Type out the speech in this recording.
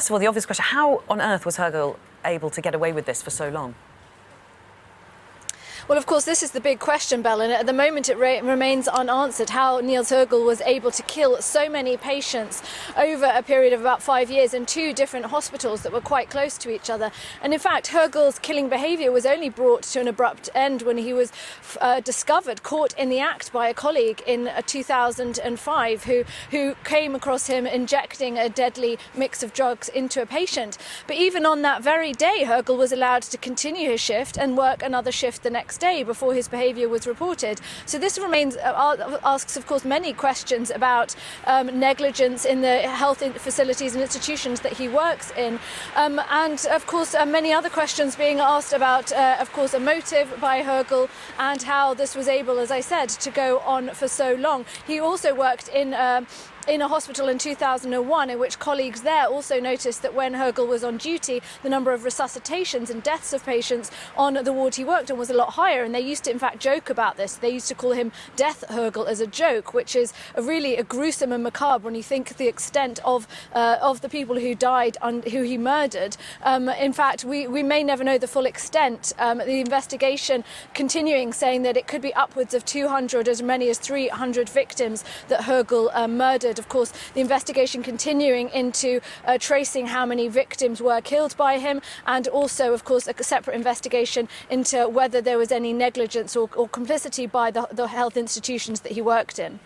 First of all, the obvious question, how on earth was Hergel able to get away with this for so long? Well, of course, this is the big question, Belle, and at the moment it remains unanswered how Niels Hergel was able to kill so many patients over a period of about 5 years in 2 different hospitals that were quite close to each other. And in fact, Hergel's killing behaviour was only brought to an abrupt end when he was discovered, caught in the act by a colleague in 2005 who came across him injecting a deadly mix of drugs into a patient. But even on that very day, Hergel was allowed to continue his shift and work another shift the next day before his behaviour was reported. So this remains asks, of course, many questions about negligence in the health facilities and institutions that he works in, and of course many other questions being asked about, of course, a motive by Hergel and how this was able, as I said, to go on for so long. He also worked in a hospital in 2001 in which colleagues there also noticed that when Hergel was on duty, the number of resuscitations and deaths of patients on the ward he worked on was a lot higher, and they used to in fact joke about this. They used to call him Death Hergel as a joke, which is really a gruesome and macabre when you think the extent of the people who died and who he murdered. In fact, we may never know the full extent. The investigation continuing, saying that it could be upwards of 200, as many as 300 victims that Hergel murdered. Of course, the investigation continuing into tracing how many victims were killed by him, and also, of course, a separate investigation into whether there was any negligence or complicity by the health institutions that he worked in.